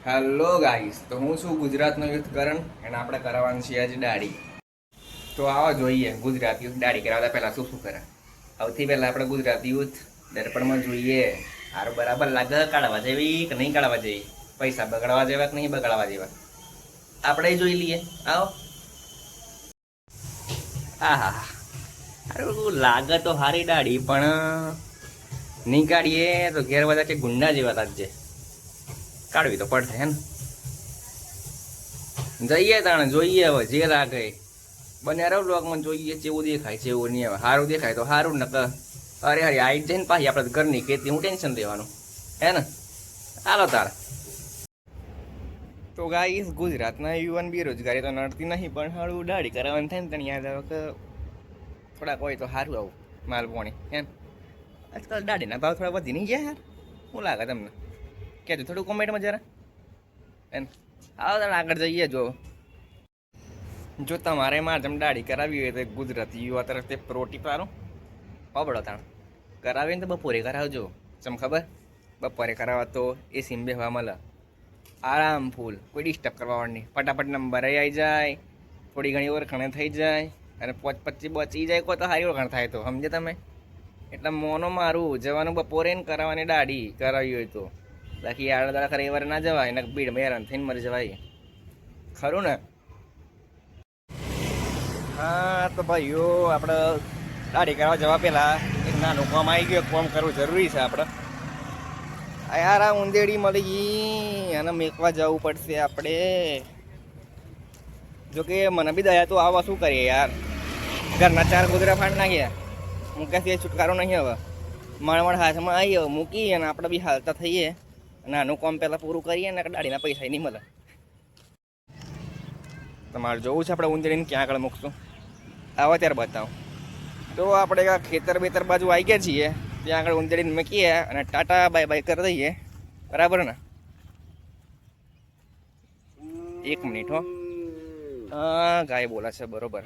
Hello guys, તો હું છું ગુજરાતનો યુથ કરણ અને આપણે કરાવવાનું છે આજે દાઢી. તો આવો જોઈએ ગુજરાત યુથ દાઢી કરાવતા પહેલાં શું શું કરે. સૌથી પહેલાં આપણે ગુજરાતી યુથ દર્પણમાં જોઈએ હારું બરાબર લાગે કાઢવા જેવી કે નહીં કાઢવા જેવી, પૈસા બગાડવા જેવા કે નહીં બગાડવા જેવા, આપણે જોઈ લઈએ. આવો. હા હા, સારું લાગે તો સારી દાઢી, પણ નહીં કાઢીએ તો ઘેર બધા કે ગુંડા જેવા લાગજે. કાઢવી તો પડશે હે ને. જઈએ તાણે જોઈએ હવે જે લાગે બને બ્લોગમાં જોઈએ જેવું દેખાય છે એવું નહીં. હવે સારું દેખાય તો સારું, ને અરે હરે આવી જાય ને પાછી આપણે ઘરની ખેતી, હું ટેન્શન લેવાનું હે ને. ચાલો તારે. તો ગાઈસ, ગુજરાતના યુવાન બેરોજગારી તો નડતી નહીં, પણ સારું દાઢી કરાવવાનું થાય ને તને યાદ આવે કે થોડાક હોય તો સારું આવું માલ પોણી એમ. આજકાલ દાઢીના ભાવ થોડા વધી નહીં ગયા યાર, શું લાગે તમને? કહેજો થોડું કોમેન્ટમાં જરા એમ. આવો તાણે આગળ જઈએ. જો તમારે મારે જેમ દાઢી કરાવી હોય તો ગુજરાતી યુવા તરફથી પ્રોટીપ સારું હોબળો તાણ કરાવીને તો બપોરે કરાવજો. જેમ ખબર બપોરે કરાવવા તો એ સીમ બેહવા મળે આરામ ફૂલ, કોઈ ડિસ્ટર્બ કરવા નહીં. ફટાફટ નંબર આવી જાય, થોડી ઘણી ઓળખાણ થઈ જાય અને 5-25 બચી જાય કોઈ તો સારી ઓળખાણ થાય તો સમજે તમે. એટલે મોનો મારું જવાનું બપોરે ને કરાવવાની દાઢી કરાવી હોય તો. બાકી આડા દાડા રવિવારે ના જવાય ને ભીડમાં હેરાન થઈને મરી જવાય, ખરું ને. હા તો ભાઈઓ, આપણે દાઢી કરવા જવા પહેલાં એક નાનું કામ આવી ગયો, કામ કરવું જરૂરી છે આપણે. યાર આ ઉંદેડી મળી ગઈ અને મેકવા જવું પડશે આપણે. જોકે મને બી દયા તો આવા શું કરીએ યાર, ઘરના 4 ગોદરા ફાડ નાખ્યા, મૂક્યાથી છુટકારો નહીં. હવે મળમળ હાથમાં આવી હવે મૂકી અને આપણે બી હાલતા થઈએ. નાનું કામ પહેલાં પૂરું કરીએ ને દાઢીના પૈસા નહીં મળે. તમારે જોવું છે આપણે ઉંદેડીને ક્યાં આગળ મૂકશું, આવો ત્યારે બતાવો. તો આપણે ખેતર બેતર બાજુ આવી ગયા છીએ, ત્યાં આગળ ઉંદેડીને મૂકીએ અને ટાટા બાય બાય કરી દઈએ, બરાબર ને. 1 મિનિટ હો. હા ગાય બોલા છે, બરોબર.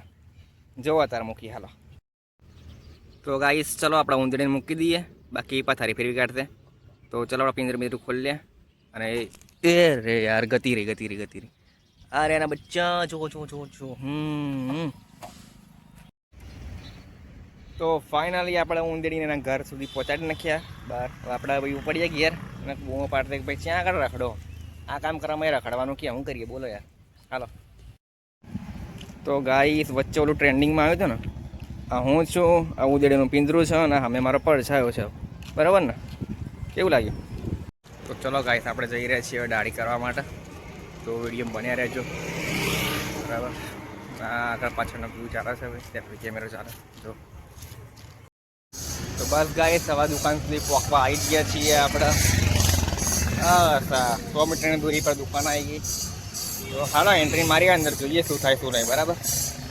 જોવા તાર મૂકી હાલો. તો ગાઈસ ચલો આપણે ઉંદેડીને મૂકી દઈએ, બાકી પથારી ફેરવી કાઢશે. તો ચલો આપણે પિંજર બીજરું ખોલી લે. અને એ રે યાર ગતી રહી. અરે એના બચ્ચા જો. તો ફાઇનલી આપણે ઉંદેડીને એના ઘર સુધી પહોંચાડી નાખ્યા બહાર. આપણે ભાઈ ઉપડી જાય ઘેર અને બૂમો પાડતે કે ભાઈ ક્યાં આગળ રખડો, આ કામ કરવામાં રખડવાનું ક્યાં શું કરીએ બોલો યાર. હાલો. તો ગાઈસ વચ્ચે ઓલું ટ્રેન્ડિંગમાં આવ્યું હતું ને, આ હું છું, આ ઉંદેડીનું પિંજરું છે અને અમે મારો પડછાયો છે, બરાબર ને. કેવું લાગ્યું? તો ચલો ગાઈસ, આપણે જઈ રહ્યા છીએ દાઢી કરવા માટે. તો વિડીયો બન્યા રહેજો, બરાબર. આ આગળ પાછળનો વ્યૂ ચાલે છે, ભાઈ કેમેરો ચાલે જો. તો બસ ગાઈસ, હવે દુકાન સુધી પહોંચવા આવી ગયા છીએ આપણે. 100 મીટરની દૂરી પર દુકાન આવી ગઈ. તો હાલો એન્ટ્રી મારી અંદર જોઈએ શું થાય શું નહીં, બરાબર.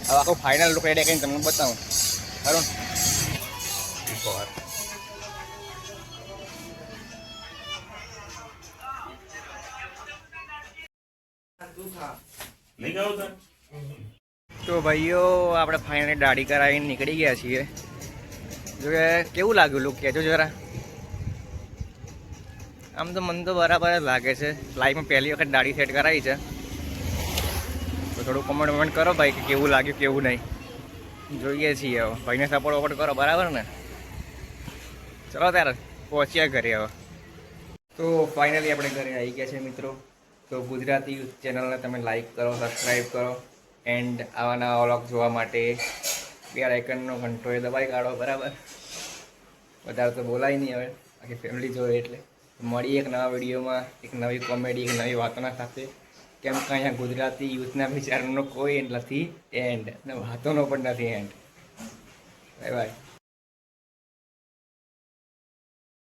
હવે આખો ફાઇનલ લુક રેડી કરીને તમને બતાવું, ખરું. તો ભાઈઓ, આપણે ફાઇનલી દાઢી કરાવીને નીકળી ગયા છીએ. જો કે કેવું લાગ્યું લુક કહેજો જરા. આમ તો મને તો બરાબર જ લાગે છે. લાઈફમાં પહેલી વખત દાઢી સેટ કરાવી છે, તો થોડું કોમેન્ટ કરો ભાઈ કે કેવું લાગ્યું કેવું નહીં. જોઈએ છીએ હવે, ભાઈને સપોર્ટ કરો, બરાબર ને. ચલો ત્યારે પહોંચ્યા ઘરે હવે. તો ફાઇનલી આપણે ઘરે આવી ગયા છે મિત્રો. તો ગુજરાતી યુથ ચેનલને તમે લાઈક કરો, સબસ્ક્રાઈબ કરો એન્ડ આવા નવા વ્લોગ જોવા માટે બેલ આઇકનનો ઘંટો એ દબાઈ કાઢો, બરાબર. વધારે તો બોલાય નહીં હવે, આખી ફેમિલી જોવે એટલે. મળી એક નવા વિડીયોમાં, એક નવી કોમેડી, એક નવી વાતોના સાથે. કેમ કે અહીંયા ગુજરાતી યુથના વિચારનો કોઈ એન્ડ નથી એન્ડ, ને વાતોનો પણ નથી એન્ડ. Bye bye.